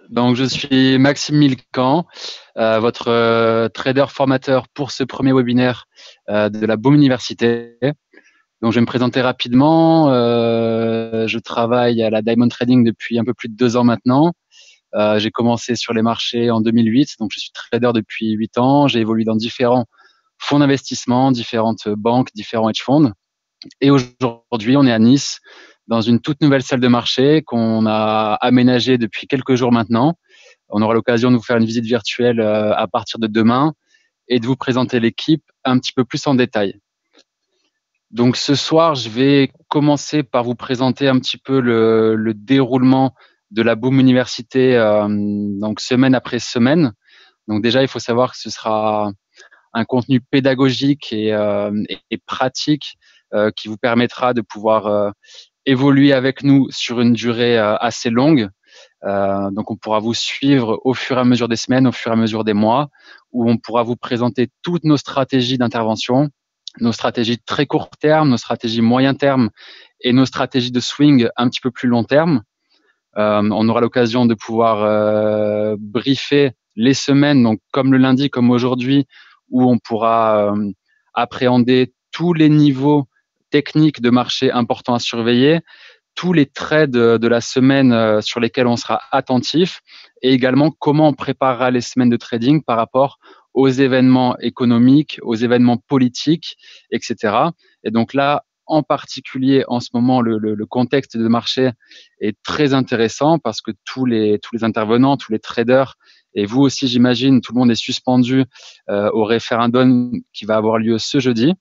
Donc, je suis Maxime Milcan, votre trader formateur pour ce premier webinaire de la Boom Université. Donc, je vais me présenter rapidement. Je travaille à la Diamond Trading depuis un peu plus de 2 ans maintenant. J'ai commencé sur les marchés en 2008, donc je suis trader depuis 8 ans. J'ai évolué dans différents fonds d'investissement, différentes banques, différents hedge funds. Et aujourd'hui, on est à Nice, dans une toute nouvelle salle de marché qu'on a aménagée depuis quelques jours maintenant. On aura l'occasion de vous faire une visite virtuelle à partir de demain et de vous présenter l'équipe un petit peu plus en détail. Donc ce soir, je vais commencer par vous présenter un petit peu le déroulement de la Boom Université, donc semaine après semaine. Donc déjà, il faut savoir que ce sera un contenu pédagogique et pratique qui vous permettra de pouvoir évoluer avec nous sur une durée assez longue. Donc, on pourra vous suivre au fur et à mesure des semaines, au fur et à mesure des mois, où on pourra vous présenter toutes nos stratégies d'intervention, nos stratégies très court terme, nos stratégies moyen terme et nos stratégies de swing un petit peu plus long terme. On aura l'occasion de pouvoir briefer les semaines, donc comme le lundi, comme aujourd'hui, où on pourra appréhender tous les niveaux techniques de marché importants à surveiller, tous les trades de la semaine sur lesquels on sera attentif et également comment on préparera les semaines de trading par rapport aux événements économiques, aux événements politiques, etc. Et donc là, en particulier en ce moment, le contexte de marché est très intéressant parce que tous les intervenants, tous les traders et vous aussi, j'imagine, tout le monde est suspendu au référendum qui va avoir lieu ce jeudi.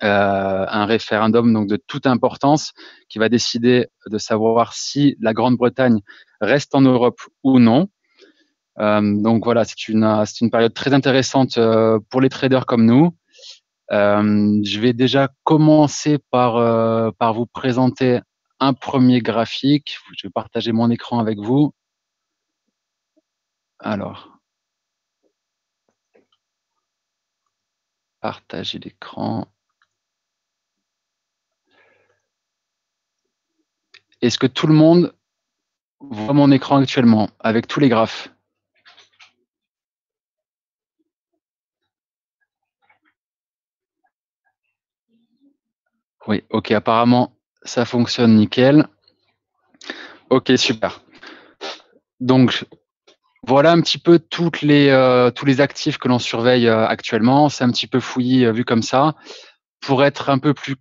Un référendum donc de toute importance qui va décider de savoir si la Grande-Bretagne reste en Europe ou non. Donc voilà, c'est une période très intéressante pour les traders comme nous. Je vais déjà commencer par vous présenter un premier graphique. Je vais partager mon écran avec vous. Alors, partager l'écran. Est-ce que tout le monde voit mon écran actuellement avec tous les graphes? Oui, ok, apparemment ça fonctionne nickel. Ok, super. Donc voilà un petit peu tous les actifs que l'on surveille actuellement. C'est un petit peu fouillis vu comme ça. Pour être un peu plus,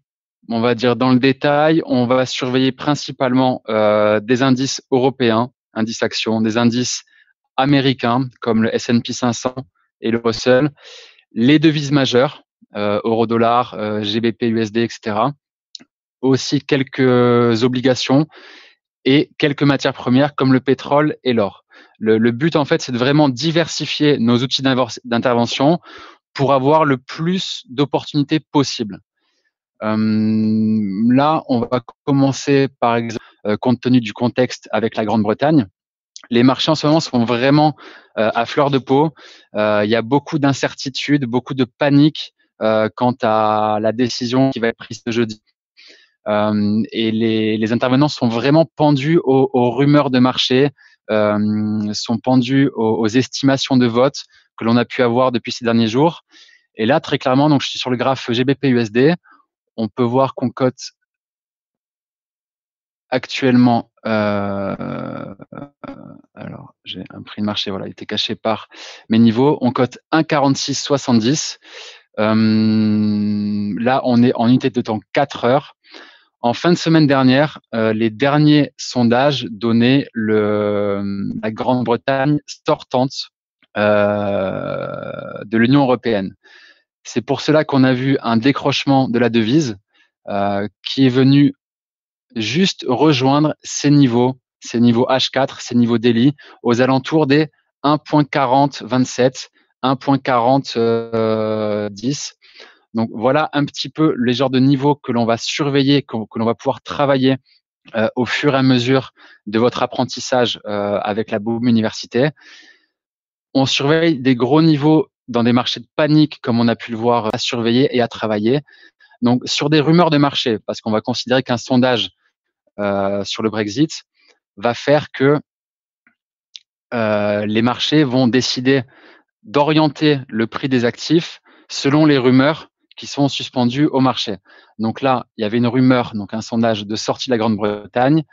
on va dire, dans le détail, on va surveiller principalement des indices européens, indices actions, des indices américains comme le S&P 500 et le Russell, les devises majeures, euro-dollar, GBP, USD, etc. Aussi quelques obligations et quelques matières premières comme le pétrole et l'or. Le but, en fait, c'est de vraiment diversifier nos outils d'intervention pour avoir le plus d'opportunités possibles. Là, on va commencer, par exemple, compte tenu du contexte avec la Grande-Bretagne. Les marchés en ce moment sont vraiment à fleur de peau. Il y a beaucoup d'incertitudes, beaucoup de panique quant à la décision qui va être prise ce jeudi. Et les intervenants sont vraiment pendus aux rumeurs de marché, sont pendus aux estimations de vote que l'on a pu avoir depuis ces derniers jours. Et là, très clairement, donc je suis sur le graphe GBP-USD. On peut voir qu'on cote actuellement. Alors, j'ai un prix de marché, voilà, il était caché par mes niveaux. On cote 1,4670. Là, on est en unité de temps 4 heures. En fin de semaine dernière, les derniers sondages donnaient la Grande-Bretagne sortante de l'Union européenne. C'est pour cela qu'on a vu un décrochement de la devise qui est venu juste rejoindre ces niveaux H4, ces niveaux daily, aux alentours des 1.4027, 1.4010. Donc voilà un petit peu les genres de niveaux que l'on va surveiller, que l'on va pouvoir travailler au fur et à mesure de votre apprentissage avec la Boom Université. On surveille des gros niveaux dans des marchés de panique, comme on a pu le voir, à surveiller et à travailler. Donc sur des rumeurs de marché, parce qu'on va considérer qu'un sondage sur le Brexit va faire que les marchés vont décider d'orienter le prix des actifs selon les rumeurs qui sont suspendues au marché. Donc là, il y avait une rumeur, donc un sondage de sortie de la Grande-Bretagne,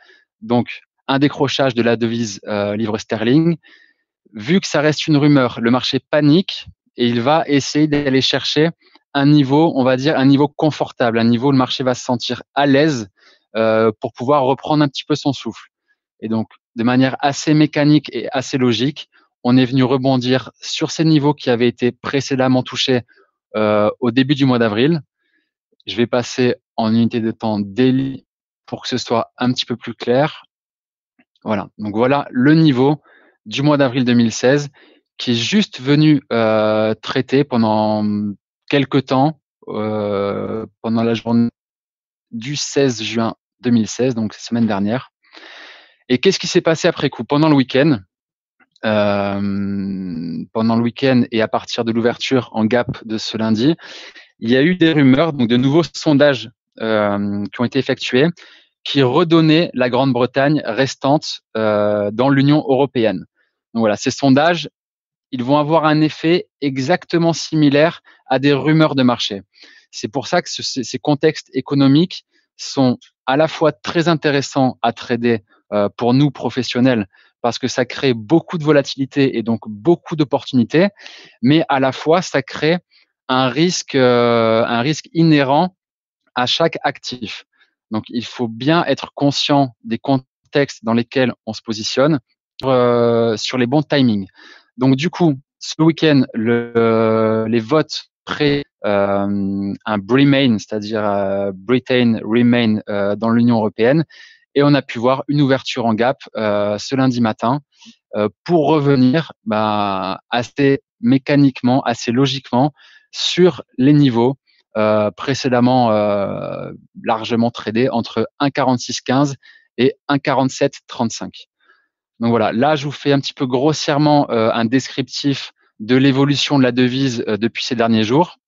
donc un décrochage de la devise livre sterling. Vu que ça reste une rumeur, le marché panique et il va essayer d'aller chercher un niveau, on va dire un niveau confortable, un niveau où le marché va se sentir à l'aise pour pouvoir reprendre un petit peu son souffle. Et donc, de manière assez mécanique et assez logique, on est venu rebondir sur ces niveaux qui avaient été précédemment touchés au début du mois d'avril. Je vais passer en unité de temps daily pour que ce soit un petit peu plus clair. Voilà, donc voilà le niveau du mois d'avril 2016 qui est juste venu traiter pendant quelques temps, pendant la journée du 16 juin 2016, donc la semaine dernière. Et qu'est-ce qui s'est passé après coup? Pendant le week-end, et à partir de l'ouverture en gap de ce lundi, il y a eu des rumeurs, donc de nouveaux sondages qui ont été effectués, qui redonnaient la Grande-Bretagne restante dans l'Union européenne. Donc voilà, ces sondages, ils vont avoir un effet exactement similaire à des rumeurs de marché. C'est pour ça que ces contextes économiques sont à la fois très intéressants à trader pour nous professionnels, parce que ça crée beaucoup de volatilité et donc beaucoup d'opportunités, mais à la fois ça crée un risque inhérent à chaque actif. Donc il faut bien être conscient des contextes dans lesquels on se positionne sur les bons timings. Donc du coup, ce week-end, les votes près un Remain, c'est-à-dire Britain Remain dans l'Union européenne, et on a pu voir une ouverture en gap ce lundi matin pour revenir assez mécaniquement, assez logiquement sur les niveaux précédemment largement tradés entre 1,4615 et 1,4735. Donc voilà, là je vous fais un petit peu grossièrement un descriptif de l'évolution de la devise depuis ces derniers jours.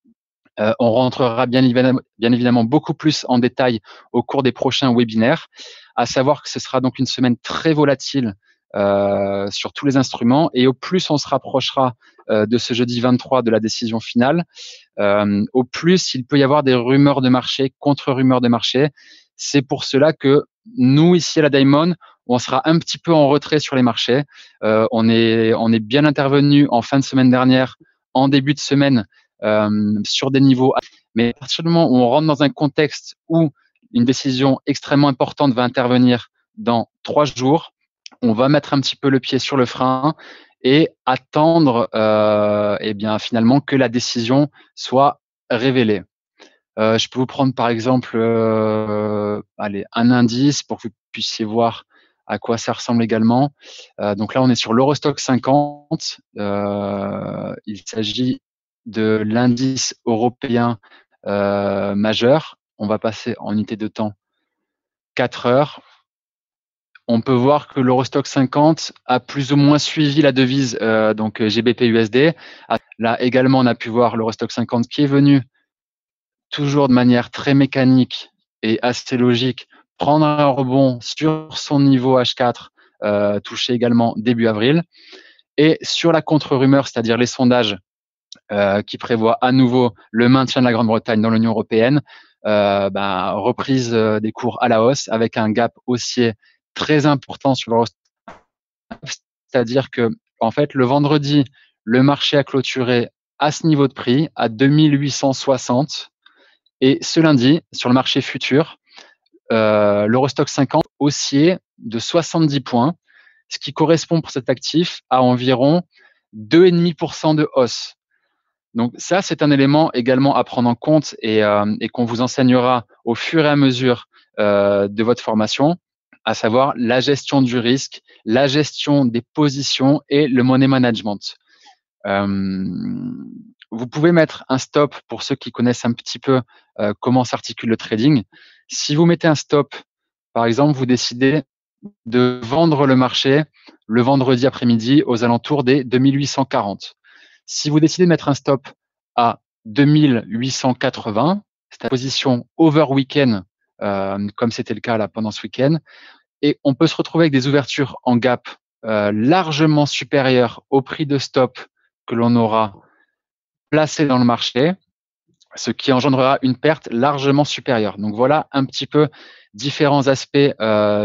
On rentrera bien évidemment beaucoup plus en détail au cours des prochains webinaires, à savoir que ce sera donc une semaine très volatile sur tous les instruments, et au plus on se rapprochera de ce jeudi 23 de la décision finale, au plus il peut y avoir des rumeurs de marché, contre-rumeurs de marché. C'est pour cela que nous, ici à la Diamond, on sera un petit peu en retrait sur les marchés. On est bien intervenu en fin de semaine dernière, en début de semaine, sur des niveaux. Mais à partir du moment où on rentre dans un contexte où une décision extrêmement importante va intervenir dans 3 jours, on va mettre un petit peu le pied sur le frein et attendre finalement que la décision soit révélée. Je peux vous prendre par exemple un indice pour que vous puissiez voir à quoi ça ressemble également. Donc là, on est sur l'Eurostoxx 50. Il s'agit de l'indice européen majeur. On va passer en unité de temps 4 heures. On peut voir que l'Eurostoxx 50 a plus ou moins suivi la devise donc GBP-USD. Là également, on a pu voir l'Eurostoxx 50 qui est venu toujours de manière très mécanique et assez logique prendre un rebond sur son niveau H4 touché également début avril. Et sur la contre-rumeur, c'est-à-dire les sondages qui prévoient à nouveau le maintien de la Grande-Bretagne dans l'Union européenne, reprise des cours à la hausse avec un gap haussier très important sur le, c'est-à-dire que en fait le vendredi, le marché a clôturé à ce niveau de prix à 2860, et ce lundi sur le marché futur, l'Eurostoxx 50 haussier de 70 points, ce qui correspond pour cet actif à environ 2,5% de hausse. Donc ça, c'est un élément également à prendre en compte et qu'on vous enseignera au fur et à mesure de votre formation, à savoir la gestion du risque, la gestion des positions et le money management. Vous pouvez mettre un stop pour ceux qui connaissent un petit peu comment s'articule le trading. Si vous mettez un stop, par exemple, vous décidez de vendre le marché le vendredi après-midi aux alentours des 2840. Si vous décidez de mettre un stop à 2880, c'est la position over week-end, comme c'était le cas là pendant ce week-end, et on peut se retrouver avec des ouvertures en gap largement supérieur au prix de stop que l'on aura placé dans le marché, ce qui engendrera une perte largement supérieure. Donc voilà un petit peu différents aspects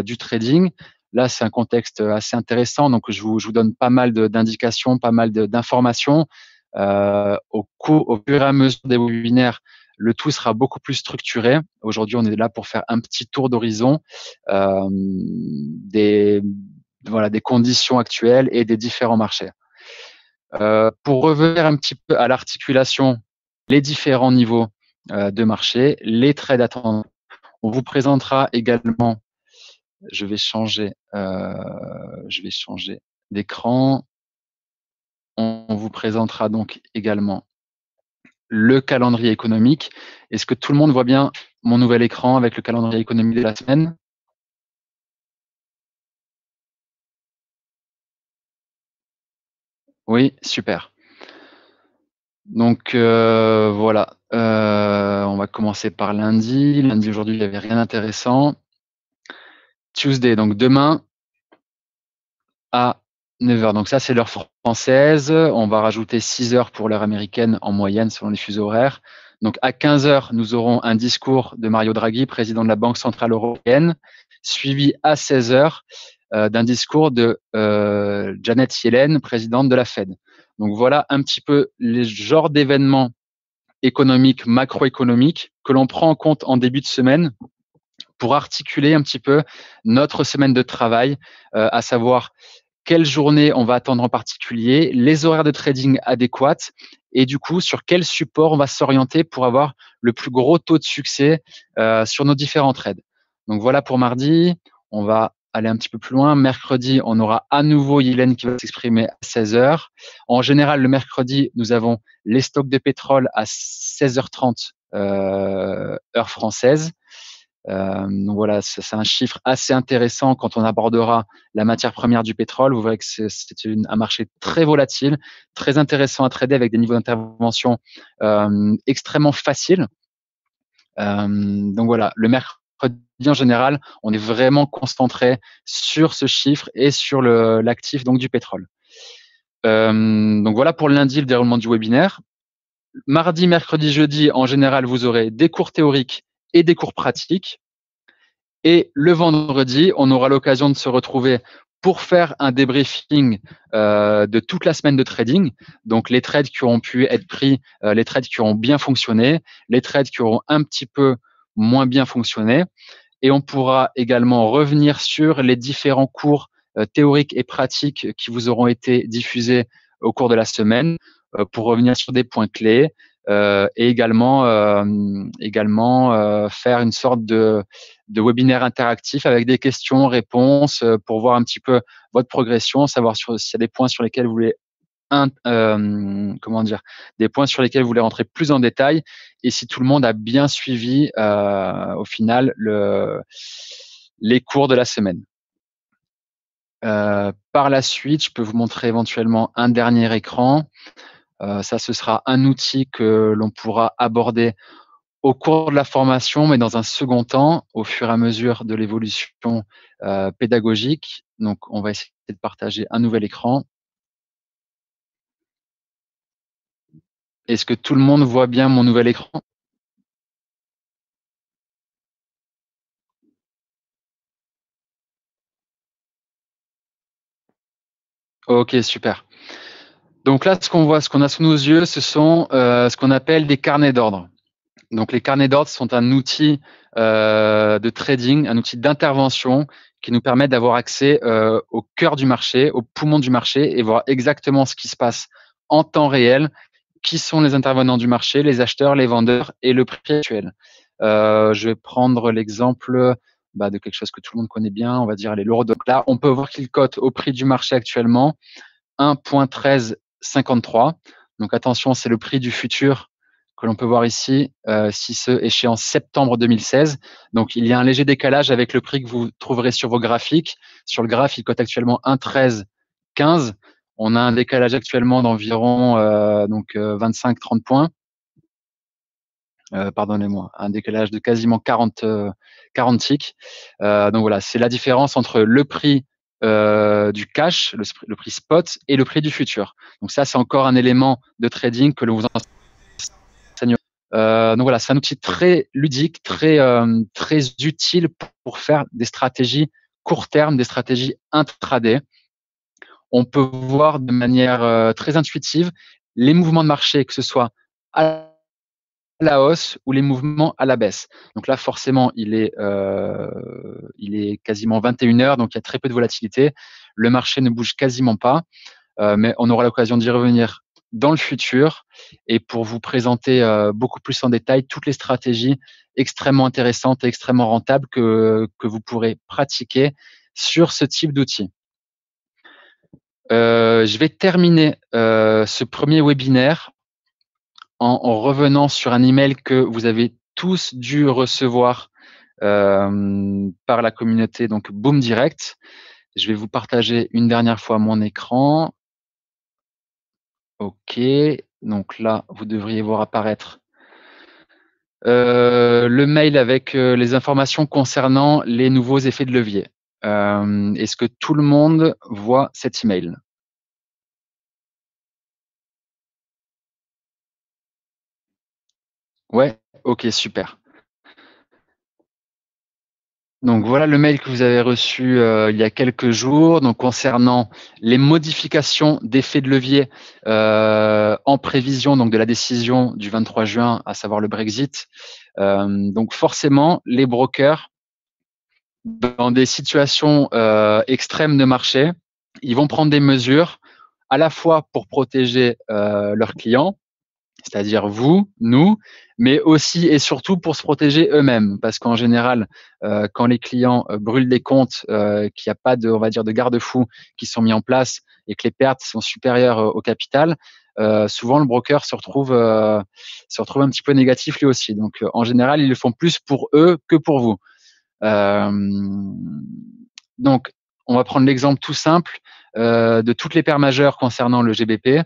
du trading. Là, c'est un contexte assez intéressant, donc je vous donne pas mal d'indications, pas mal d'informations. Au fur et à mesure des webinaires, le tout sera beaucoup plus structuré. Aujourd'hui, on est là pour faire un petit tour d'horizon des conditions actuelles et des différents marchés. Pour revenir un petit peu à l'articulation, les différents niveaux de marché, les trades attendus. On vous présentera également, je vais changer d'écran. On vous présentera donc également le calendrier économique. Est-ce que tout le monde voit bien mon nouvel écran avec le calendrier économique de la semaine? Oui, super. Donc voilà, on va commencer par lundi. Lundi, aujourd'hui, il n'y avait rien d'intéressant. Tuesday, donc demain à 9h. Donc ça, c'est l'heure française. On va rajouter 6 heures pour l'heure américaine en moyenne selon les fuseaux horaires. Donc à 15h, nous aurons un discours de Mario Draghi, président de la Banque centrale européenne, suivi à 16h d'un discours de Janet Yellen, présidente de la Fed. Donc voilà un petit peu les genres d'événements économiques, macroéconomiques que l'on prend en compte en début de semaine pour articuler un petit peu notre semaine de travail, à savoir quelle journée on va attendre en particulier, les horaires de trading adéquats et du coup sur quel support on va s'orienter pour avoir le plus gros taux de succès sur nos différents trades. Donc voilà pour mardi. On va aller un petit peu plus loin. Mercredi, on aura à nouveau Yellen qui va s'exprimer à 16h. En général, le mercredi, nous avons les stocks de pétrole à 16h30 heure française. Donc voilà, c'est un chiffre assez intéressant quand on abordera la matière première du pétrole. Vous verrez que c'est un marché très volatile, très intéressant à trader avec des niveaux d'intervention extrêmement faciles. Donc voilà, le mercredi en général, on est vraiment concentré sur ce chiffre et sur l'actif donc du pétrole. Donc voilà pour lundi le déroulement du webinaire. Mardi, mercredi, jeudi, en général, vous aurez des cours théoriques et des cours pratiques. Et le vendredi, on aura l'occasion de se retrouver pour faire un débriefing de toute la semaine de trading. Donc les trades qui auront pu être pris, les trades qui auront bien fonctionné, les trades qui auront un petit peu moins bien fonctionné. Et on pourra également revenir sur les différents cours théoriques et pratiques qui vous auront été diffusés au cours de la semaine pour revenir sur des points clés et également faire une sorte de webinaire interactif avec des questions-réponses pour voir un petit peu votre progression, savoir s'il y a des points sur lesquels vous voulez comment dire, des points sur lesquels vous voulez rentrer plus en détail et si tout le monde a bien suivi au final les cours de la semaine. Par la suite, je peux vous montrer éventuellement un dernier écran. Ça, ce sera un outil que l'on pourra aborder au cours de la formation, mais dans un second temps, au fur et à mesure de l'évolution pédagogique. Donc, on va essayer de partager un nouvel écran. Est-ce que tout le monde voit bien mon nouvel écran? Ok, super. Donc là, ce qu'on a sous nos yeux, ce sont ce qu'on appelle des carnets d'ordre. Donc les carnets d'ordre sont un outil de trading, un outil d'intervention qui nous permet d'avoir accès au cœur du marché, au poumon du marché et voir exactement ce qui se passe en temps réel, qui sont les intervenants du marché, les acheteurs, les vendeurs et le prix actuel. Je vais prendre l'exemple de quelque chose que tout le monde connaît bien, on va dire l'euro. Donc là, on peut voir qu'il cote au prix du marché actuellement 1,1353. Donc attention, c'est le prix du futur que l'on peut voir ici, si ce échéance septembre 2016. Donc il y a un léger décalage avec le prix que vous trouverez sur vos graphiques. Sur le graphe, il cote actuellement 1,1315. On a un décalage actuellement d'environ 25-30 points. Pardonnez-moi, un décalage de quasiment 40 ticks. Donc voilà, c'est la différence entre le prix du cash, le prix spot et le prix du futur. Donc ça, c'est encore un élément de trading que l'on vous enseigne. Donc voilà, c'est un outil très ludique, très utile pour faire des stratégies court terme, des stratégies intraday. On peut voir de manière très intuitive les mouvements de marché, que ce soit à la hausse ou les mouvements à la baisse. Donc là, forcément, il est quasiment 21 heures, donc il y a très peu de volatilité. Le marché ne bouge quasiment pas, mais on aura l'occasion d'y revenir dans le futur et pour vous présenter beaucoup plus en détail toutes les stratégies extrêmement intéressantes et extrêmement rentables que vous pourrez pratiquer sur ce type d'outil. Je vais terminer ce premier webinaire en revenant sur un email que vous avez tous dû recevoir par la communauté donc Boom Direct. Je vais vous partager une dernière fois mon écran. OK, donc là, vous devriez voir apparaître le mail avec les informations concernant les nouveaux effets de levier. Est-ce que tout le monde voit cet email? Ouais? OK, super. Donc voilà le mail que vous avez reçu il y a quelques jours, donc concernant les modifications d'effets de levier en prévision donc de la décision du 23 juin, à savoir le Brexit. Donc forcément, les brokers, dans des situations extrêmes de marché, ils vont prendre des mesures à la fois pour protéger leurs clients, c'est-à-dire vous, nous, mais aussi et surtout pour se protéger eux-mêmes, parce qu'en général, quand les clients brûlent des comptes, qu'il n'y a pas de, on va dire, de garde-fous qui sont mis en place et que les pertes sont supérieures au capital, souvent le broker se retrouve un petit peu négatif lui aussi. Donc, en général, ils le font plus pour eux que pour vous. Euh, donc, on va prendre l'exemple tout simple de toutes les paires majeures concernant le GBP.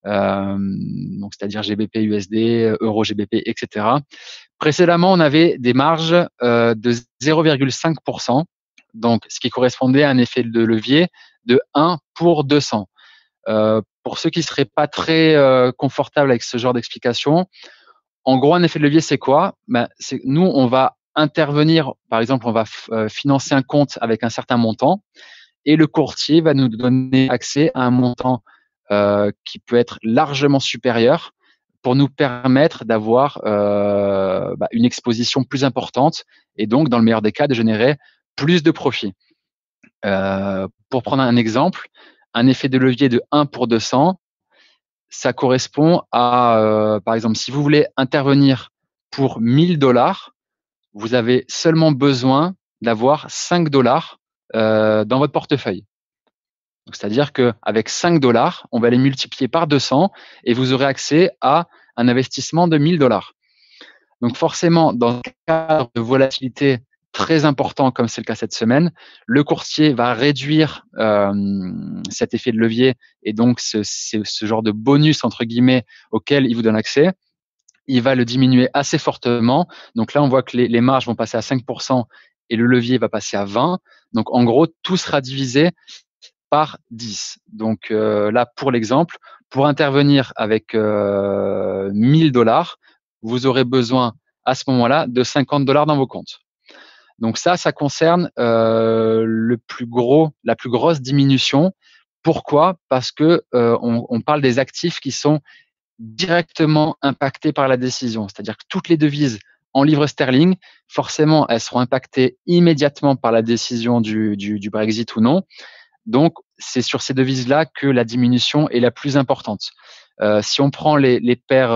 Donc c'est-à-dire GBP USD, Euro GBP, etc. Précédemment, on avait des marges de 0,5%, donc ce qui correspondait à un effet de levier de 1 pour 200. Pour ceux qui ne seraient pas très confortables avec ce genre d'explication, en gros, un effet de levier, c'est quoi? Nous, on va intervenir, par exemple, on va financer un compte avec un certain montant, et le courtier va nous donner accès à un montant qui peut être largement supérieur pour nous permettre d'avoir une exposition plus importante et donc, dans le meilleur des cas, de générer plus de profit. Pour prendre un exemple, un effet de levier de 1 pour 200, ça correspond à, par exemple, si vous voulez intervenir pour 1000 dollars, vous avez seulement besoin d'avoir 5 dollars dans votre portefeuille. C'est-à-dire qu'avec 5 dollars, on va les multiplier par 200 et vous aurez accès à un investissement de 1000 dollars. Donc forcément, dans un cadre de volatilité très important comme c'est le cas cette semaine, le courtier va réduire cet effet de levier et donc ce genre de bonus entre guillemets auquel il vous donne accès. Il va le diminuer assez fortement. Donc là, on voit que les marges vont passer à 5% et le levier va passer à 20. Donc en gros, tout sera divisé par 10. Donc là, pour l'exemple, pour intervenir avec 1000 dollars, vous aurez besoin à ce moment-là de 50 dollars dans vos comptes. Donc ça concerne la plus grosse diminution. Pourquoi? Parce que on parle des actifs qui sont directement impactés par la décision. C'est-à-dire que toutes les devises en livres sterling, forcément, elles seront impactées immédiatement par la décision du Brexit ou non. Donc, c'est sur ces devises-là que la diminution est la plus importante. Si on prend les paires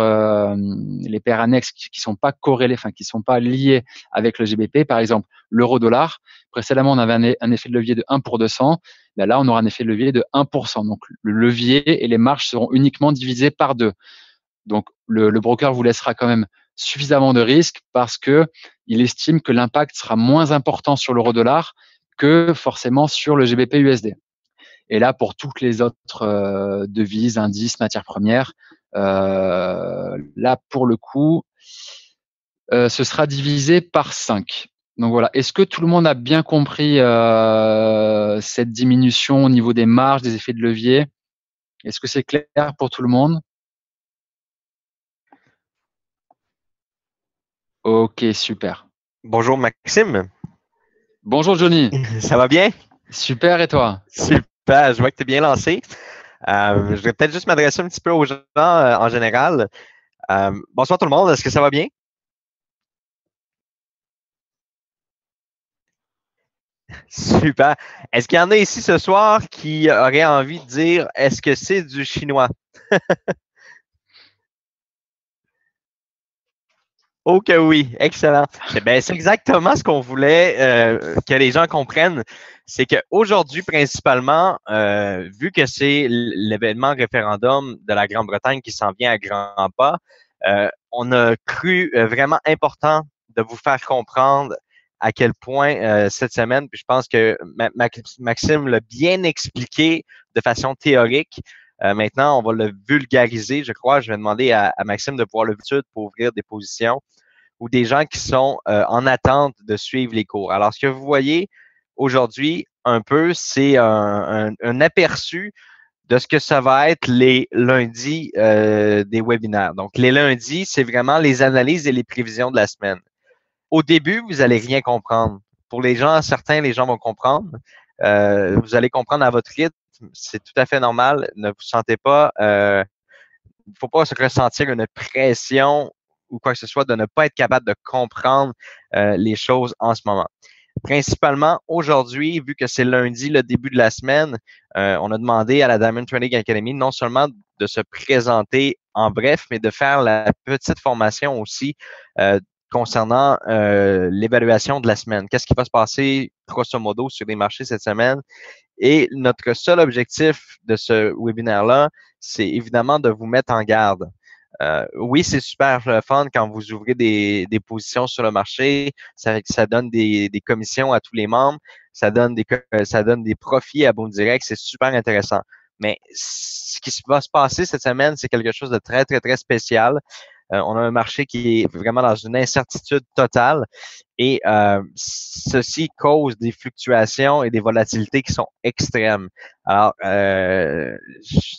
annexes qui sont pas corrélées, enfin qui sont pas liées avec le GBP, par exemple l'euro-dollar, précédemment on avait un effet de levier de 1 pour 200, ben là on aura un effet de levier de 1%. Donc le levier et les marges seront uniquement divisés par 2. Donc le broker vous laissera quand même suffisamment de risque parce que il estime que l'impact sera moins important sur l'euro-dollar que forcément sur le GBP USD. Et là, pour toutes les autres devises, indices, matières premières, là, pour le coup, ce sera divisé par 5. Donc voilà. Est-ce que tout le monde a bien compris cette diminution au niveau des marges, des effets de levier? Est-ce que c'est clair pour tout le monde? Ok, super. Bonjour Maxime, Bonjour Johnny. ça va bien? Super, et toi? Super, je vois que tu es bien lancé. Je vais peut-être juste m'adresser un petit peu aux gens en général. Bonsoir tout le monde, est-ce que ça va bien? Super. Est-ce qu'il y en a ici ce soir qui auraient envie de dire est-ce que c'est du chinois? Oh que oui, excellent. Eh bien, c'est exactement ce qu'on voulait que les gens comprennent. C'est qu'aujourd'hui, principalement, vu que c'est l'événement référendum de la Grande-Bretagne qui s'en vient à grands pas, on a cru vraiment important de vous faire comprendre à quel point cette semaine, puis je pense que Maxime l'a bien expliqué de façon théorique. Maintenant, on va le vulgariser, je crois. Je vais demander à Maxime de pouvoir le vulgariser pour ouvrir des positions ou des gens qui sont en attente de suivre les cours. Alors, ce que vous voyez aujourd'hui, un peu, c'est un aperçu de ce que ça va être les lundis des webinaires. Donc, les lundis, c'est vraiment les analyses et les prévisions de la semaine. Au début, vous allez rien comprendre. Pour les gens, certains, les gens vont comprendre. Vous allez comprendre à votre rythme. C'est tout à fait normal. Ne vous sentez pas il ne faut pas se ressentir une pression ou quoi que ce soit de ne pas être capable de comprendre les choses en ce moment. Principalement aujourd'hui, vu que c'est lundi, le début de la semaine, on a demandé à la Diamond Training Academy non seulement de se présenter en bref, mais de faire la petite formation aussi concernant l'évaluation de la semaine. Qu'est-ce qui va se passer grosso modo sur les marchés cette semaine? Et notre seul objectif de ce webinaire-là, c'est évidemment de vous mettre en garde. Oui, c'est super fun quand vous ouvrez des positions sur le marché. Ça donne des commissions à tous les membres. Ça donne des profits à Boom Direct. C'est super intéressant. Mais ce qui va se passer cette semaine, c'est quelque chose de très, très, très spécial. On a un marché qui est vraiment dans une incertitude totale et ceci cause des fluctuations et des volatilités qui sont extrêmes. Alors,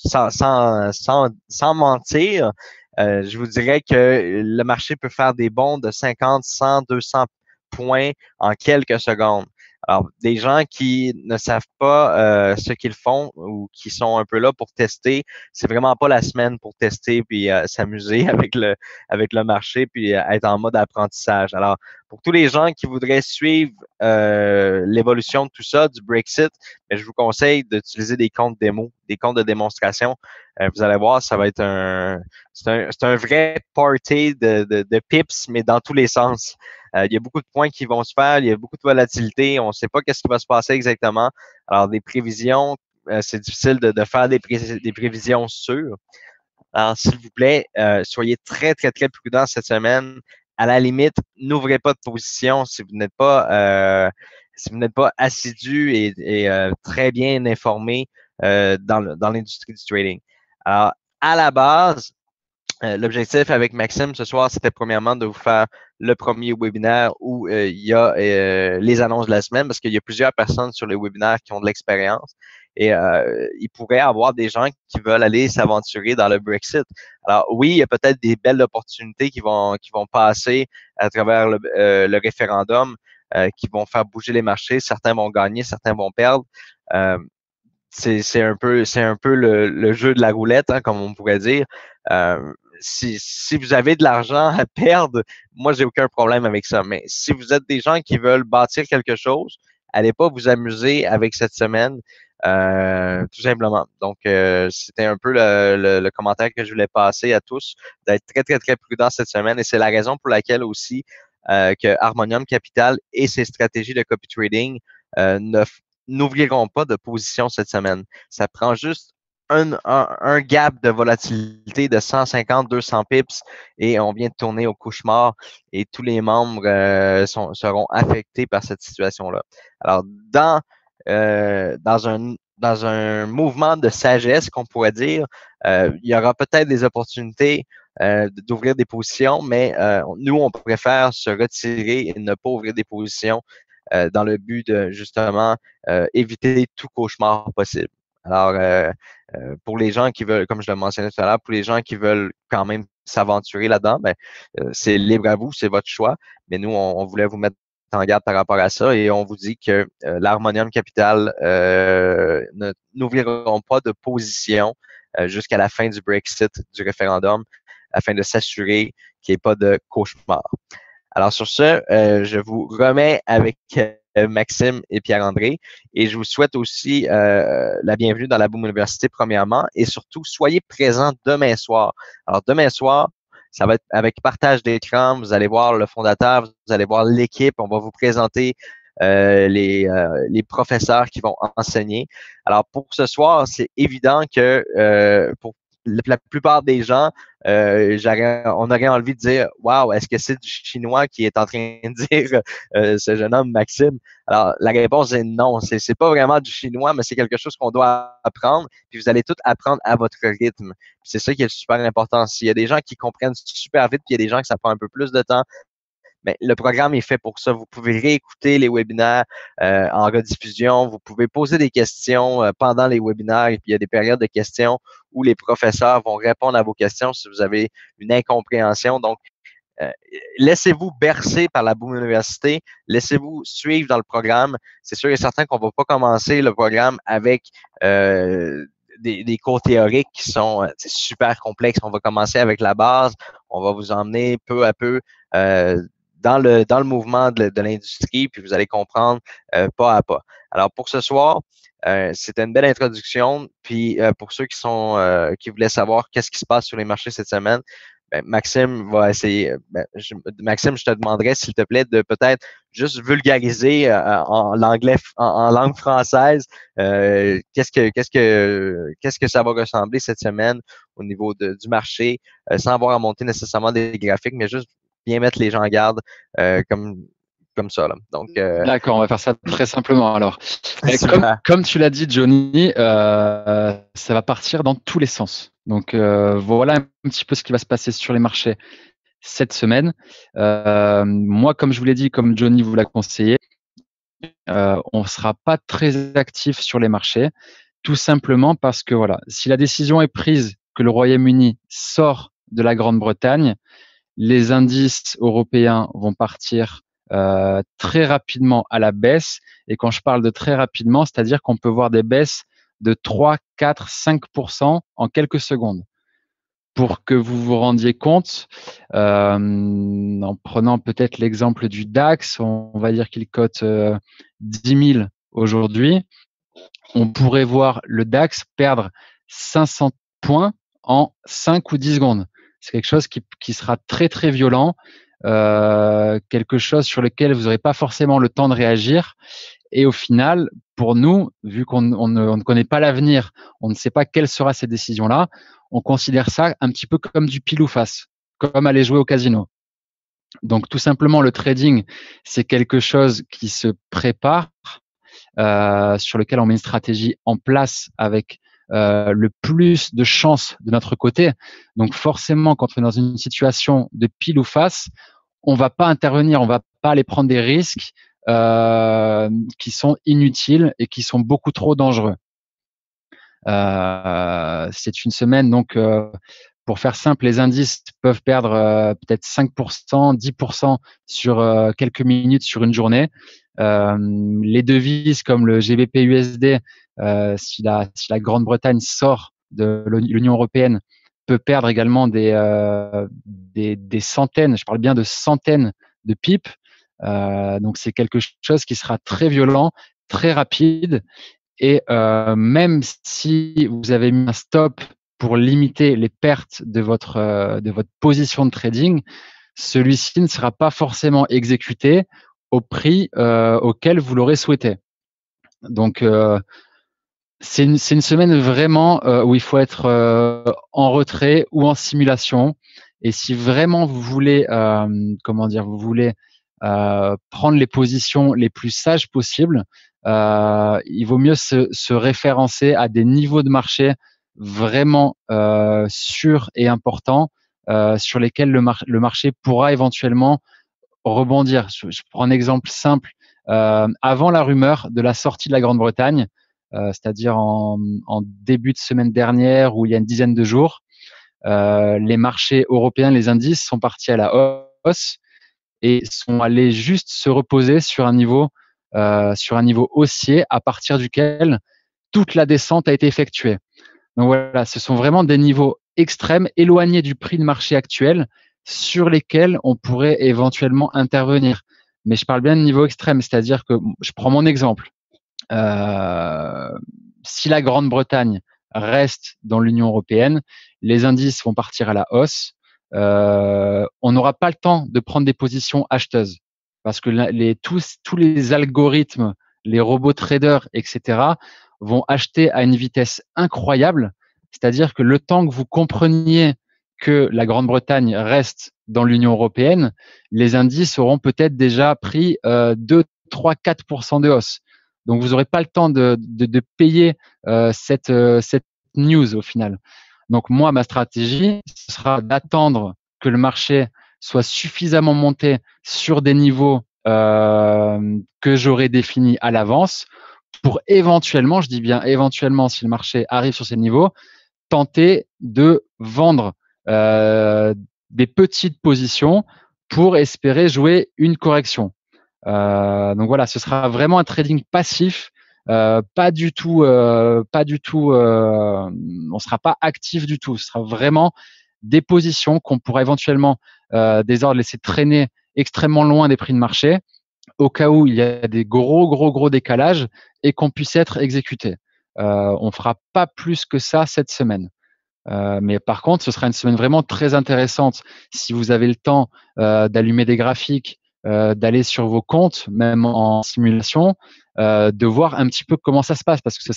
sans mentir, je vous dirais que le marché peut faire des bonds de 50, 100, 200 points en quelques secondes. Alors, des gens qui ne savent pas ce qu'ils font ou qui sont un peu là pour tester, c'est vraiment pas la semaine pour tester puis s'amuser avec le marché puis être en mode apprentissage. Alors, pour tous les gens qui voudraient suivre l'évolution de tout ça, du Brexit, je vous conseille d'utiliser des comptes démo, des comptes de démonstration. Vous allez voir, ça va être c'est un vrai party de pips, mais dans tous les sens. Il y a beaucoup de points qui vont se faire, il y a beaucoup de volatilité, on ne sait pas qu'est-ce qui va se passer exactement. Alors, des prévisions, c'est difficile de faire des prévisions sûres. Alors, s'il vous plaît, soyez très, très, très prudents cette semaine. À la limite, n'ouvrez pas de position si vous n'êtes pas assidu et très bien informé dans l'industrie du trading. Alors, à la base, l'objectif avec Maxime ce soir, c'était premièrement de vous faire le premier webinaire où il y a les annonces de la semaine parce qu'il y a plusieurs personnes sur les webinaires qui ont de l'expérience et il pourrait y avoir des gens qui veulent aller s'aventurer dans le Brexit. Alors oui, il y a peut-être des belles opportunités qui vont passer à travers le référendum, qui vont faire bouger les marchés. Certains vont gagner, certains vont perdre. Euh, c'est un peu le jeu de la roulette, hein, comme on pourrait dire. Si vous avez de l'argent à perdre, moi, j'ai aucun problème avec ça. Mais si vous êtes des gens qui veulent bâtir quelque chose, allez pas vous amuser avec cette semaine, tout simplement. Donc, c'était un peu le commentaire que je voulais passer à tous, d'être très, très, très prudent cette semaine. Et c'est la raison pour laquelle aussi que Harmonium Capital et ses stratégies de copy trading n'ouvriront pas de position cette semaine. Ça prend juste un gap de volatilité de 150, 200 pips et on vient de tourner au cauchemar et tous les membres seront affectés par cette situation-là. Alors, dans un mouvement de sagesse qu'on pourrait dire, il y aura peut-être des opportunités d'ouvrir des positions, mais nous, on préfère se retirer et ne pas ouvrir des positions dans le but de justement éviter tout cauchemar possible. Alors, pour les gens qui veulent, comme je le mentionnais tout à l'heure, pour les gens qui veulent quand même s'aventurer là-dedans, ben, c'est libre à vous, c'est votre choix. Mais nous, on voulait vous mettre en garde par rapport à ça et on vous dit que l'Harmonium Capital n'ouvriront pas de position jusqu'à la fin du Brexit, du référendum, afin de s'assurer qu'il n'y ait pas de cauchemar. Alors sur ce, je vous remets avec Maxime et Pierre-André et je vous souhaite aussi la bienvenue dans la Boom Université premièrement et surtout soyez présents demain soir. Alors demain soir, ça va être avec partage d'écran, vous allez voir le fondateur, vous allez voir l'équipe, on va vous présenter les professeurs qui vont enseigner. Alors pour ce soir, c'est évident que pour la plupart des gens, on aurait envie de dire waouh, est-ce que c'est du chinois qui est en train de dire ce jeune homme Maxime? Alors, la réponse est non, c'est pas vraiment du chinois, mais c'est quelque chose qu'on doit apprendre, puis vous allez tout apprendre à votre rythme. C'est ça qui est super important. S'il y a des gens qui comprennent super vite, puis il y a des gens que ça prend un peu plus de temps, mais le programme est fait pour ça. Vous pouvez réécouter les webinaires en rediffusion. Vous pouvez poser des questions pendant les webinaires. Et puis, il y a des périodes de questions où les professeurs vont répondre à vos questions si vous avez une incompréhension. Donc, laissez-vous bercer par la Boom Université. Laissez-vous suivre dans le programme. C'est sûr et certain qu'on ne va pas commencer le programme avec des cours théoriques qui sont super complexes. On va commencer avec la base. On va vous emmener peu à peu dans le mouvement de l'industrie, puis vous allez comprendre pas à pas. Alors, pour ce soir, c'était une belle introduction. Puis, pour ceux qui voulaient savoir qu'est-ce qui se passe sur les marchés cette semaine, ben, Maxime va essayer. Maxime, je te demanderais, s'il te plaît, de peut-être juste vulgariser en langue française, qu'est-ce que ça va ressembler cette semaine au niveau du marché, sans avoir à monter nécessairement des graphiques, mais juste bien mettre les gens en garde comme ça. Là. Donc, D'accord, on va faire ça très simplement alors. super. Comme tu l'as dit, Johnny, ça va partir dans tous les sens. Donc voilà un petit peu ce qui va se passer sur les marchés cette semaine. Moi, comme je vous l'ai dit, comme Johnny vous l'a conseillé, on ne sera pas très actif sur les marchés, tout simplement parce que voilà, si la décision est prise que le Royaume-Uni sort de la Grande-Bretagne, les indices européens vont partir très rapidement à la baisse. Et quand je parle de très rapidement, c'est-à-dire qu'on peut voir des baisses de 3, 4, 5% en quelques secondes. Pour que vous vous rendiez compte, en prenant peut-être l'exemple du DAX, on va dire qu'il cote 10 000 aujourd'hui, on pourrait voir le DAX perdre 500 points en 5 ou 10 secondes. C'est quelque chose qui sera très, très violent, quelque chose sur lequel vous n'aurez pas forcément le temps de réagir. Et au final, pour nous, vu qu'on ne connaît pas l'avenir, on ne sait pas quelle sera cette décision-là, on considère ça un petit peu comme du pile ou face, comme aller jouer au casino. Donc, tout simplement, le trading, c'est quelque chose qui se prépare, sur lequel on met une stratégie en place avec le plus de chances de notre côté. Donc, forcément, quand on est dans une situation de pile ou face, on va pas intervenir, on va pas aller prendre des risques qui sont inutiles et qui sont beaucoup trop dangereux. C'est une semaine, donc pour faire simple, les indices peuvent perdre peut-être 5%, 10% sur quelques minutes sur une journée. Les devises comme le GBP USD, si la Grande-Bretagne sort de l'Union européenne, peut perdre également des centaines, je parle bien de centaines de pips. Donc c'est quelque chose qui sera très violent, très rapide. Et même si vous avez mis un stop pour limiter les pertes de votre position de trading, celui-ci ne sera pas forcément exécuté au prix auquel vous l'aurez souhaité. Donc, c'est une semaine vraiment où il faut être en retrait ou en simulation. Et si vraiment vous voulez, vous voulez prendre les positions les plus sages possibles, il vaut mieux se référencer à des niveaux de marché vraiment sûrs et importants sur lesquels le marché pourra éventuellement rebondir. Je prends un exemple simple. Avant la rumeur de la sortie de la Grande-Bretagne, c'est-à-dire en début de semaine dernière ou il y a une dizaine de jours, les marchés européens, les indices sont partis à la hausse et sont allés juste se reposer sur un niveau haussier à partir duquel toute la descente a été effectuée. Donc voilà, ce sont vraiment des niveaux extrêmes, éloignés du prix de marché actuel, sur lesquels on pourrait éventuellement intervenir. Mais je parle bien de niveau extrême, c'est-à-dire que je prends mon exemple. Euh, Si la Grande-Bretagne reste dans l'Union européenne, les indices vont partir à la hausse. On n'aura pas le temps de prendre des positions acheteuses parce que tous les algorithmes, les robots traders, etc., vont acheter à une vitesse incroyable. C'est-à-dire que le temps que vous compreniez que la Grande-Bretagne reste dans l'Union européenne, les indices auront peut-être déjà pris 2, 3, 4% de hausse. Donc, vous n'aurez pas le temps de payer cette news au final. Donc, moi, ma stratégie, ce sera d'attendre que le marché soit suffisamment monté sur des niveaux que j'aurais définis à l'avance pour éventuellement, je dis bien éventuellement, si le marché arrive sur ces niveaux, tenter de vendre des petites positions pour espérer jouer une correction. Donc voilà, ce sera vraiment un trading passif, on sera pas actif du tout. Ce sera vraiment des positions qu'on pourra éventuellement des ordres laisser traîner extrêmement loin des prix de marché, au cas où il y a des gros décalages et qu'on puisse être exécuté. On fera pas plus que ça cette semaine. Mais par contre, ce sera une semaine vraiment très intéressante si vous avez le temps d'allumer des graphiques, d'aller sur vos comptes, même en simulation, de voir un petit peu comment ça se passe, parce que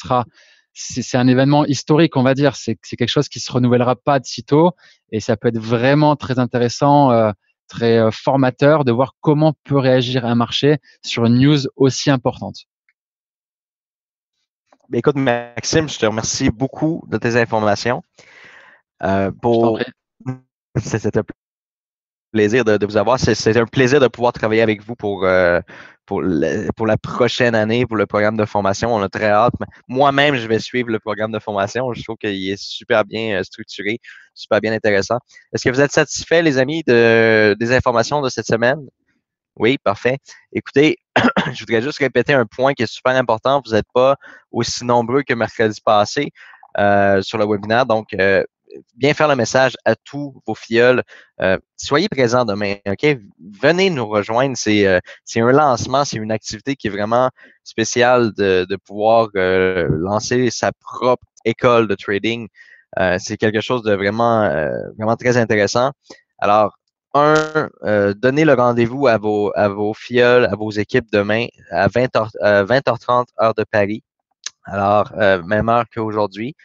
c'est un événement historique, on va dire. C'est quelque chose qui se renouvellera pas de sitôt, et ça peut être vraiment très intéressant, très formateur de voir comment peut réagir un marché sur une news aussi importante. Écoute, Maxime, je te remercie beaucoup de tes informations. Je t'en prie. C'était un plaisir de vous avoir. C'est un plaisir de pouvoir travailler avec vous pour la prochaine année, pour le programme de formation. On a très hâte. Moi-même, je vais suivre le programme de formation. Je trouve qu'il est super bien structuré, super bien intéressant. Est-ce que vous êtes satisfaits, les amis, des informations de cette semaine? Oui, parfait. Écoutez, je voudrais juste répéter un point qui est super important. Vous n'êtes pas aussi nombreux que mercredi passé sur le webinaire. Donc, bien faire le message à tous vos filleuls. Soyez présents demain, OK? Venez nous rejoindre. C'est un lancement, c'est une activité qui est vraiment spéciale de pouvoir lancer sa propre école de trading. C'est quelque chose de vraiment très intéressant. Alors, donnez le rendez-vous à vos filleuls, à vos équipes demain à 20h30, heure de Paris. Alors, même heure qu'aujourd'hui.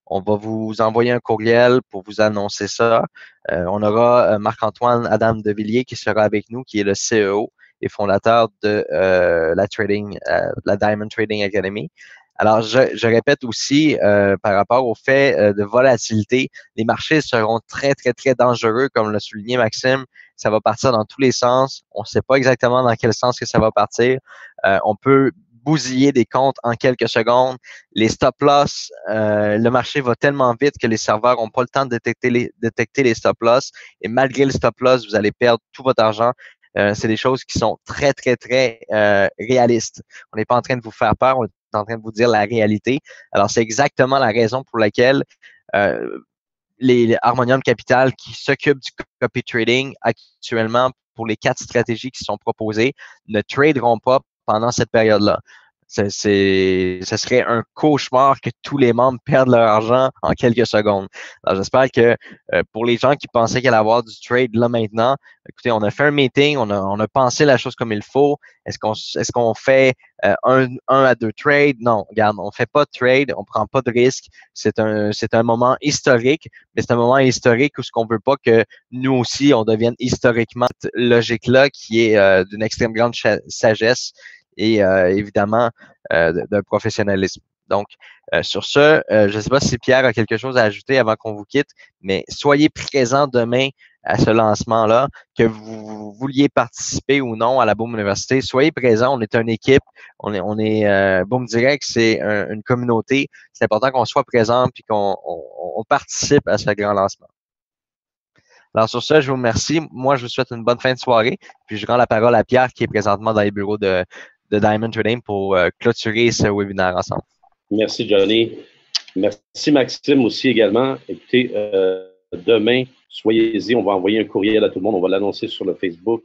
On va vous envoyer un courriel pour vous annoncer ça. On aura Marc-Antoine Adam Devilliers qui sera avec nous, qui est le CEO et fondateur de la Diamond Trading Academy. Alors, je répète aussi par rapport au fait de volatilité, les marchés seront très dangereux, comme l'a souligné Maxime. Ça va partir dans tous les sens. On ne sait pas exactement dans quel sens que ça va partir. On peut bousiller des comptes en quelques secondes. Les stop-loss, le marché va tellement vite que les serveurs n'ont pas le temps de détecter les stop-loss. Et malgré le stop-loss, vous allez perdre tout votre argent. C'est des choses qui sont très réalistes. On n'est pas en train de vous faire peur, on est en train de vous dire la réalité. Alors, c'est exactement la raison pour laquelle les Harmonium Capital qui s'occupent du copy trading actuellement pour les 4 stratégies qui sont proposées ne traderont pas pendant cette période-là. Ce serait un cauchemar que tous les membres perdent leur argent en quelques secondes. Alors, j'espère que pour les gens qui pensaient qu'il allait avoir du trade là maintenant, écoutez, on a fait un meeting, on a pensé la chose comme il faut. Est-ce qu'on fait un à 2 trades? Non, regarde, on fait pas de trade, on prend pas de risque. C'est un moment historique, mais c'est un moment historique où ce qu'on veut pas que nous aussi, on devienne historiquement cette logique-là qui est d'une extrême grande sagesse et évidemment d'un professionnalisme. Donc, sur ce, je ne sais pas si Pierre a quelque chose à ajouter avant qu'on vous quitte, mais soyez présents demain à ce lancement-là, que vous vouliez participer ou non à la Boom Université, soyez présents. On est une équipe, on est Boom Direct, c'est une communauté. C'est important qu'on soit présent puis qu'on participe à ce grand lancement. Alors sur ce, je vous remercie. Moi, je vous souhaite une bonne fin de soirée. Puis je rends la parole à Pierre qui est présentement dans les bureaux de Diamond Trading pour clôturer ce webinaire ensemble. Merci, Johnny. Merci, Maxime, aussi également. Écoutez, demain, soyez-y. On va envoyer un courriel à tout le monde. On va l'annoncer sur le Facebook.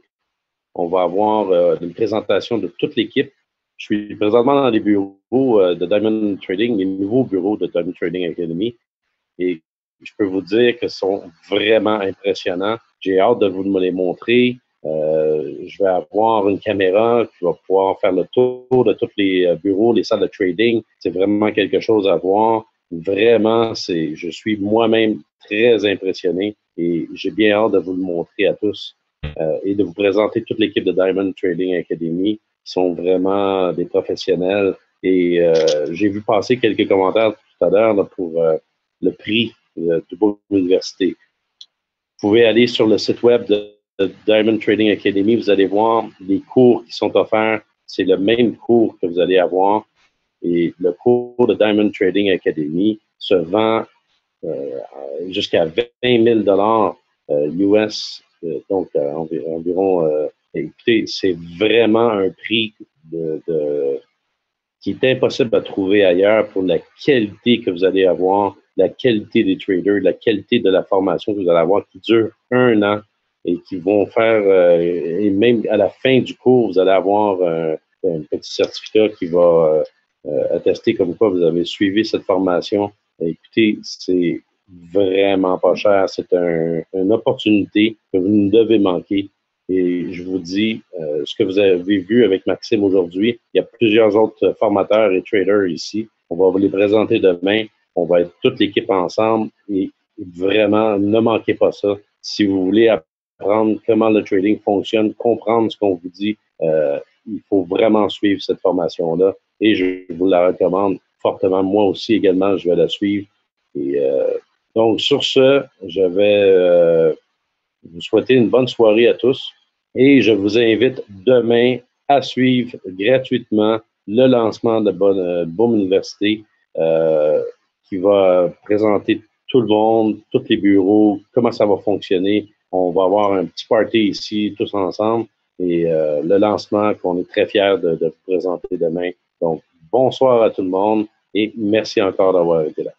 On va avoir une présentation de toute l'équipe. Je suis présentement dans les bureaux de Diamond Trading, les nouveaux bureaux de Diamond Trading Academy. Et je peux vous dire qu'ils sont vraiment impressionnants. J'ai hâte de vous les montrer. Je vais avoir une caméra qui va pouvoir faire le tour de tous les bureaux, les salles de trading. C'est vraiment quelque chose à voir. Vraiment, je suis moi-même très impressionné et j'ai bien hâte de vous le montrer à tous et de vous présenter toute l'équipe de Diamond Trading Academy qui sont vraiment des professionnels. Et j'ai vu passer quelques commentaires tout à l'heure pour le prix de Boom Université. Vous pouvez aller sur le site web de Diamond Trading Academy, vous allez voir les cours qui sont offerts. C'est le même cours que vous allez avoir. Et le cours de Diamond Trading Academy se vend jusqu'à 20 000 US, donc environ. Écoutez, c'est vraiment un prix qui est impossible à trouver ailleurs pour la qualité que vous allez avoir, la qualité des traders, la qualité de la formation que vous allez avoir qui dure 1 an et qui vont faire, et même à la fin du cours, vous allez avoir un petit certificat qui va attester comme quoi vous avez suivi cette formation. Et écoutez, c'est vraiment pas cher. C'est une opportunité que vous ne devez manquer. Et je vous dis, ce que vous avez vu avec Maxime aujourd'hui, il y a plusieurs autres formateurs et traders ici. On va vous les présenter demain. On va être toute l'équipe ensemble et vraiment, ne manquez pas ça. Si vous voulez apprendre comment le trading fonctionne, comprendre ce qu'on vous dit, il faut vraiment suivre cette formation-là et je vous la recommande fortement. Moi aussi également, je vais la suivre. Et donc, sur ce, je vais vous souhaiter une bonne soirée à tous. Et je vous invite demain à suivre gratuitement le lancement de Boom Université qui va présenter tout le monde, tous les bureaux, comment ça va fonctionner. On va avoir un petit party ici, tous ensemble, et le lancement qu'on est très fiers de vous présenter demain. Donc, bonsoir à tout le monde et merci encore d'avoir été là.